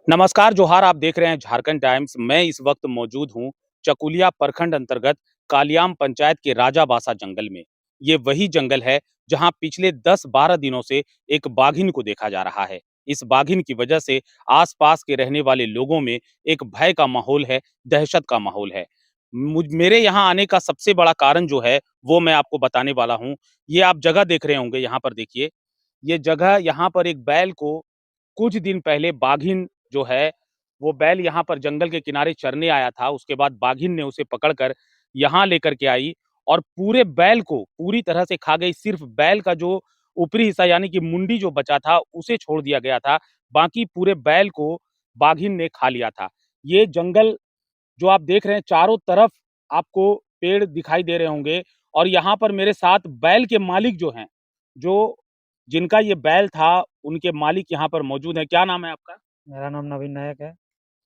नमस्कार, जोहार आप देख रहे हैं झारखंड टाइम्स। मैं इस वक्त मौजूद हूँ चकुलिया प्रखंड अंतर्गत कालियाम पंचायत के राजाबासा जंगल में। ये वही जंगल है जहाँ पिछले 10-12 दिनों से एक बाघिन को देखा जा रहा है। इस बाघिन की वजह से आसपास के रहने वाले लोगों में एक भय का माहौल है, दहशत का माहौल है। मेरे यहाँ आने का सबसे बड़ा कारण जो है वो मैं आपको बताने वाला हूँ। ये आप जगह देख रहे होंगे, यहाँ पर देखिए। ये जगह, यहाँ पर एक बैल को कुछ दिन पहले बाघिन जो है, वो बैल यहाँ पर जंगल के किनारे चरने आया था। उसके बाद बाघिन ने उसे पकड़कर यहाँ लेकर के आई और पूरे बैल को पूरी तरह से खा गई। सिर्फ़ बैल का जो ऊपरी हिस्सा यानी कि मुंडी जो बचा था, उसे छोड़ दिया गया था। बाकी पूरे बैल को बाघिन ने खा लिया था। ये जंगल जो आप देख रहे हैं, चारों तरफ आपको पेड़ दिखाई दे रहे होंगे और यहाँ पर मेरे साथ बैल के मालिक जो हैं, जो जिनका ये बैल था, उनके मालिक यहाँ पर मौजूद हैं। क्या नाम है आपका? मेरा नाम नवीन नायक है।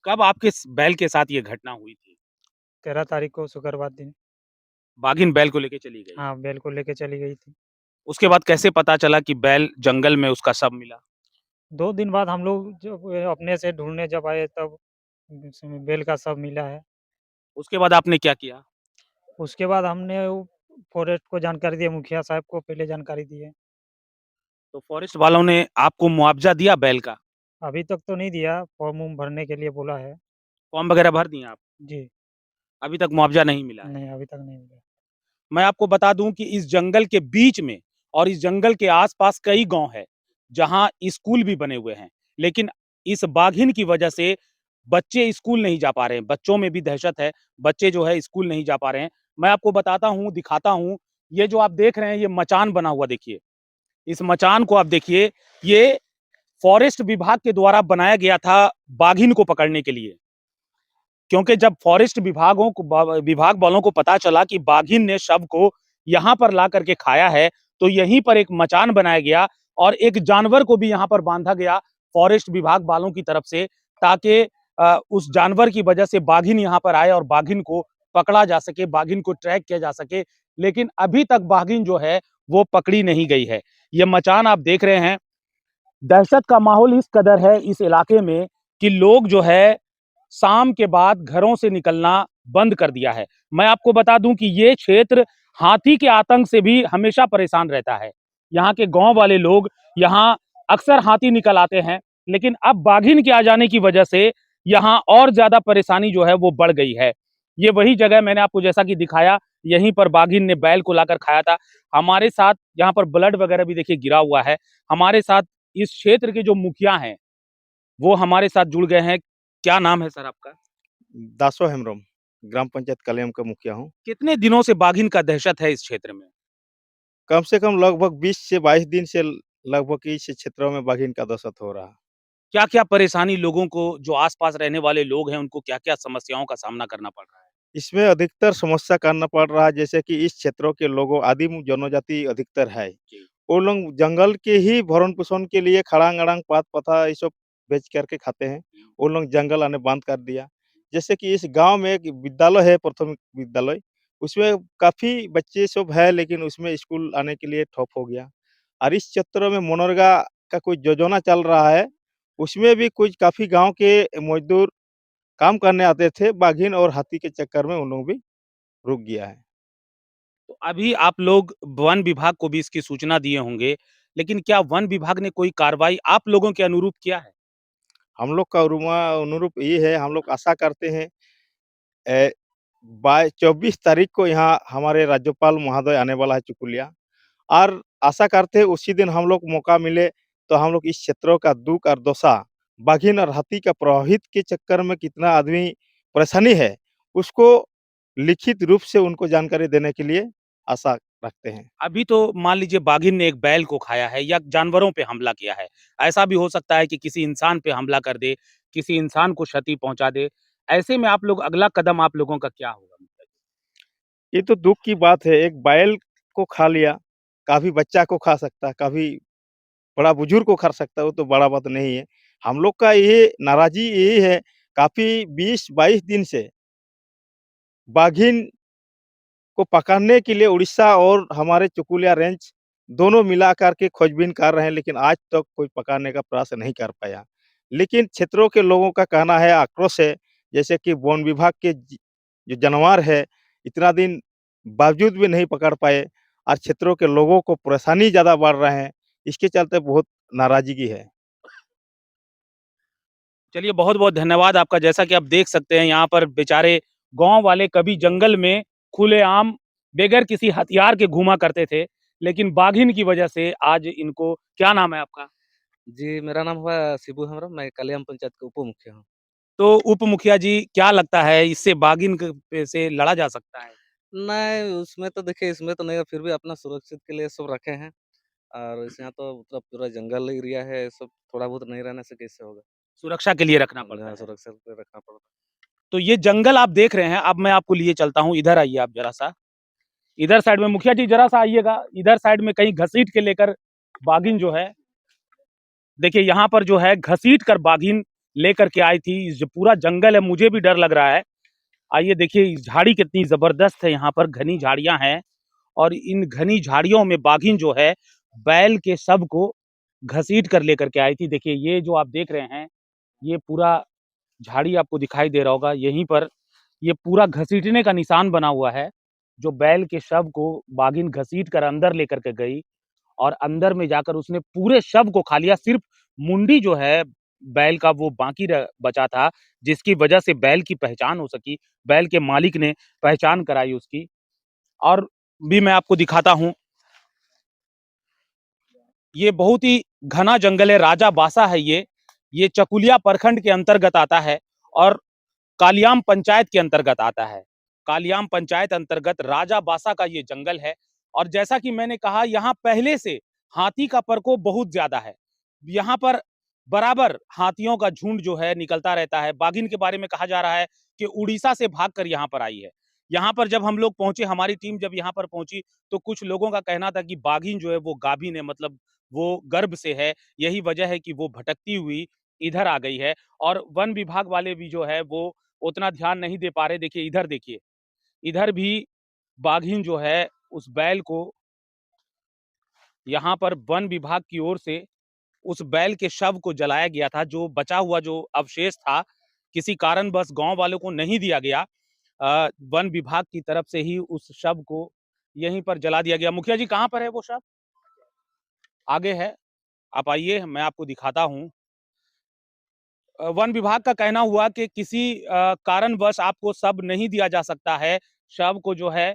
कब आपके बैल के साथ ये घटना हुई थी? 13 तारीख को शुक्रवार दिन। बाघिन बैल को लेके चली गई। हाँ, बैल को लेके चली गई थी। उसके बाद कैसे पता चला कि बैल जंगल में उसका शव मिला? 2 दिन बाद हम लोग जब अपने से ढूँढने जब आए तब उसमें बैल का शव मिला है। उसके बाद आपने क्या किया? उसके बाद हमने वो फ़ॉरेस्ट को जानकारी दी, मुखिया साहब को पहले जानकारी दी है। तो फॉरेस्ट वालों ने आपको मुआवज़ा दिया बैल का? अभी तक तो नहीं दिया, फॉर्म-वॉर्म भरने के लिए बोला है। फॉर्म वगैरह भर दिए आप? जी, अभी तक मुआवज़ा नहीं मिला है। नहीं अभी तक नहीं मिला। मैं आपको बता दूं कि इस जंगल के बीच में और इस जंगल के आसपास कई गांव हैं जहां स्कूल भी बने हुए हैं, लेकिन इस बाघिन की वजह से बच्चे स्कूल नहीं जा पा रहे हैं। बच्चों में भी दहशत है, बच्चे जो है स्कूल नहीं जा पा रहे हैं। मैं आपको बताता हूं, दिखाता हूं। ये जो आप देख रहे हैं, ये मचान बना हुआ देखिए। इस मचान को आप देखिए, ये फॉरेस्ट विभाग के द्वारा बनाया गया था बाघिन को पकड़ने के लिए। क्योंकि जब फॉरेस्ट विभाग वालों को पता चला कि बाघिन ने शव को यहाँ पर ला करके खाया है, तो यहीं पर एक मचान बनाया गया और एक जानवर को भी यहाँ पर बांधा गया फॉरेस्ट विभाग वालों की तरफ से, ताकि उस जानवर की वजह से बाघिन यहाँ पर आए और बाघिन को पकड़ा जा सके, बाघिन को ट्रैक किया जा सके। लेकिन अभी तक बाघिन जो है वो पकड़ी नहीं गई है। ये मचान आप देख रहे हैं। दहशत का माहौल इस कदर है इस इलाके में कि लोग जो है शाम के बाद घरों से निकलना बंद कर दिया है। मैं आपको बता दूं कि ये क्षेत्र हाथी के आतंक से भी हमेशा परेशान रहता है। यहाँ के गांव वाले लोग, यहाँ अक्सर हाथी निकल आते हैं, लेकिन अब बाघिन के आ जाने की वजह से यहाँ और ज्यादा परेशानी जो है वो बढ़ गई है। ये वही जगह मैंने आपको जैसा कि दिखाया, यहीं पर बाघिन ने बैल को लाकर खाया था। हमारे साथ यहाँ पर ब्लड वगैरह भी देखिए गिरा हुआ है। हमारे साथ इस क्षेत्र के जो मुखिया हैं, वो हमारे साथ जुड़ गए हैं। क्या नाम है सर आपका? दासो हेम्ब्रम, ग्राम पंचायत कलियाम का मुखिया हूँ। कितने दिनों से बाघिन का दहशत है इस क्षेत्र में? कम से कम लगभग 20 से 22 दिन से लगभग इस क्षेत्रों में बाघिन का दहशत हो रहा है। क्या-क्या परेशानी लोगों को, जो आस-पास रहने वाले लोग हैं, उनको क्या-क्या समस्याओं का सामना करना पड़ रहा है? इसमें अधिकतर समस्या करना पड़ रहा है जैसे कि इस क्षेत्रों के लोगों आदिम जनजाति अधिकतर है। जी। वो लोग जंगल के ही भरण-पोषण के लिए खड़ांग-अड़ांग, पात-पता ये सब बेच कर के खाते हैं। वो लोग जंगल आने बंद कर दिया। जैसे कि इस गाँव में एक विद्यालय है, प्राथमिक विद्यालय, उसमें काफ़ी बच्चे सब हैं लेकिन उसमें स्कूल आने के लिए ठप हो गया। और इस क्षेत्रों में मनरेगा का कोई योजना चल रहा है, उसमें भी कुछ काफ़ी गाँव के मज़दूर काम करने आते थे, बाघिन और हाथी के चक्कर में उन लोग भी रुक गया है। तो अभी आप लोग वन विभाग को भी इसकी सूचना दिए होंगे, लेकिन क्या वन विभाग ने कोई कार्रवाई आप लोगों के अनुरूप किया है? हम लोग का अनुरूप ये है, हम लोग आशा करते हैं अ, बाई 24 तारीख को यहाँ हमारे राज्यपाल महोदय आने वाला है चुकुलिया, और आशा करते हैं उसी दिन हम लोग मौका मिले तो हम लोग इस क्षेत्रों का दुःख और दशा, बाघिन और हाथी का प्रभावित के चक्कर में कितना आदमी परेशानी है, उसको लिखित रूप से उनको जानकारी देने के लिए आशा रखते हैं। अभी तो मान लीजिए बाघिन ने एक बैल को खाया है या जानवरों पे हमला किया है। ऐसा भी हो सकता है कि किसी इंसान पे हमला कर दे, किसी इंसान को क्षति पहुँचा दे। ऐसे में आप लोग, अगला कदम आप लोगों का क्या होगा? ये तो दुःख की बात है, एक बैल को खा लिया, कभी बच्चा को खा सकता है, कभी बड़ा बुजुर्ग को खा सकता है, वो तो बड़ा बात नहीं है। हम लोग का ये नाराज़ी यही है, काफ़ी 20-22 दिन से बाघिन को पकड़ने के लिए उड़ीसा और हमारे चकुलिया रेंज दोनों मिला कर के खोजबीन कर रहे हैं, लेकिन आज तक कोई पकड़ने का प्रयास नहीं कर पाया। लेकिन क्षेत्रों के लोगों का कहना है, आक्रोश है, जैसे कि वन विभाग के जो जानवर है, इतना दिन बावजूद भी नहीं पकड़ पाए और क्षेत्रों के लोगों को परेशानी ज़्यादा बढ़ रहे हैं। इसके चलते बहुत नाराज़गी है। चलिए बहुत-बहुत धन्यवाद आपका। जैसा कि आप देख सकते हैं यहाँ पर बेचारे गाँव वाले कभी जंगल में खुलेआम बगैर किसी हथियार के घूमा करते थे, लेकिन बाघिन की वजह से आज इनको क्या नाम है आपका? जी, मेरा नाम हुआ शिबू हेम्ब्रम, मैं कालियाम पंचायत का उप मुखिया हूँ। तो उप मुखिया जी क्या लगता है इससे बाघिन क पे से लड़ा जा सकता है? नहीं, उसमें तो देखिए इसमें तो नहीं है, फिर भी अपना सुरक्षित के लिए सब रखे हैं और इस यहाँ तो मतलब पूरा जंगल एरिया है, सब थोड़ा बहुत नहीं रहने से कैसे होगा? सुरक्षा के लिए रखना पड़ता जहाँ है। सुरक्षा पे रखना पड़ता है। तो ये जंगल आप देख रहे हैं, अब मैं आपको लिए चलता हूँ, इधर आइए आप ज़रा-सा। इधर साइड में मुखिया जी ज़रा-सा आइएगा, इधर साइड में कहीं घसीट के लेकर बाघिन जो है देखिए यहाँ पर जो है घसीट कर बाघिन लेकर के आई थी। जो पूरा जंगल है मुझे भी डर लग रहा है। आइए देखिए झाड़ी कितनी ज़बरदस्त है, यहाँ पर घनी झाड़ियाँ हैं और इन घनी झाड़ियों में बाघिन जो है बैल के शव को घसीट कर लेकर के आई थी। देखिए ये जो आप देख रहे हैं, ये पूरा झाड़ी आपको दिखाई दे रहा होगा। यहीं पर ये पूरा घसीटने का निशान बना हुआ है, जो बैल के शव को बाघिन घसीट कर अंदर लेकर के गई और अंदर में जाकर उसने पूरे शव को खा लिया। सिर्फ़ मुंडी जो है बैल का वो बाकी र बचा था, जिसकी वजह से बैल की पहचान हो सकी। बैल के मालिक ने पहचान कराई उसकी और भी मैं आपको दिखाता हूँ। ये बहुत ही घना जंगल है, राजा बासा है ये। ये चकुलिया प्रखंड के अंतर्गत आता है और कालियाम पंचायत के अंतर्गत आता है। कालियाम पंचायत अंतर्गत राजा बासा का ये जंगल है और जैसा कि मैंने कहा यहाँ पहले से हाथी का प्रकोप बहुत ज़्यादा है। यहाँ पर बराबर हाथियों का झुंड जो है निकलता रहता है। बाघिन के बारे में कहा जा रहा है कि उड़ीसा से भागकर यहाँ पर आई है। यहाँ पर जब हम लोग पहुँचे, हमारी टीम जब यहाँ पर पहुँची, तो कुछ लोगों का कहना था कि बाघिन जो है वो गाभिन है, मतलब वो गर्भ से है। यही वजह है कि वो भटकती हुई इधर आ गई है और वन विभाग वाले भी जो है वो उतना ध्यान नहीं दे पा रहे। देखिए, इधर भी बाघिन जो है उस बैल को यहाँ पर वन विभाग की ओर से उस बैल के शव को जलाया गया था। जो बचा हुआ जो अवशेष था, किसी कारणवश गाँव वालों को नहीं दिया गया। वन विभाग की तरफ से ही उस शव को यहीं पर जला दिया गया। मुखिया जी कहाँ पर है वो शव? आगे है, आप आइए मैं आपको दिखाता हूँ। वन विभाग का कहना हुआ कि किसी कारणवश आपको शव नहीं दिया जा सकता है। शव को जो है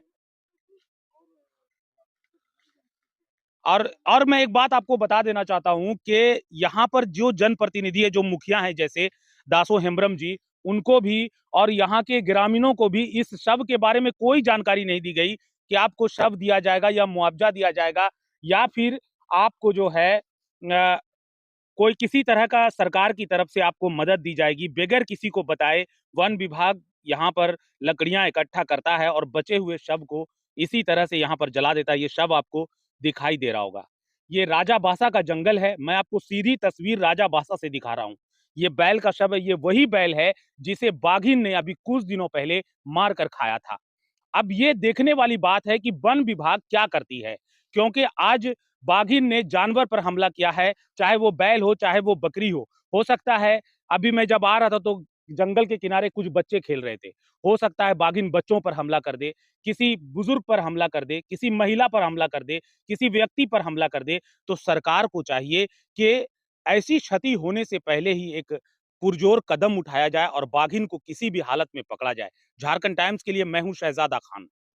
और मैं एक बात आपको बता देना चाहता हूँ कि यहाँ पर जो जनप्रतिनिधि है, जो मुखिया हैं जैसे दासो हेम्ब्रम जी, उनको भी और यहाँ के ग्रामीणों को भी इस शव के बारे में कोई जानकारी नहीं दी गई कि आपको शव दिया जाएगा या मुआवजा दिया जाएगा या फिर आपको जो है कोई किसी तरह का सरकार की तरफ से आपको मदद दी जाएगी। बगैर किसी को बताए वन विभाग यहाँ पर लकड़ियाँ इकट्ठा करता है और बचे हुए शव को इसी तरह से यहाँ पर जला देता है। ये शव आपको दिखाई दे रहा होगा। ये राजा बासा का जंगल है। मैं आपको सीधी तस्वीर राजा बासा से दिखा रहा हूँ। ये बैल का शव है, ये वही बैल है जिसे बाघिन ने अभी कुछ दिनों पहले मार कर खाया था। अब ये देखने वाली बात है कि वन विभाग क्या करती है, क्योंकि आज बाघिन ने जानवर पर हमला किया है, चाहे वो बैल हो, चाहे वो बकरी हो। हो सकता है अभी मैं जब आ रहा था तो जंगल के किनारे कुछ बच्चे खेल रहे थे। हो सकता है बाघिन बच्चों पर हमला कर दे, किसी बुजुर्ग पर हमला कर दे, किसी महिला पर हमला कर दे, किसी व्यक्ति पर हमला कर दे। तो सरकार को चाहिए कि ऐसी क्षति होने से पहले ही एक पुरजोर कदम उठाया जाए और बाघिन को किसी भी हालत में पकड़ा जाए। झारखंड टाइम्स के लिए मैं हूं शहजादा खान।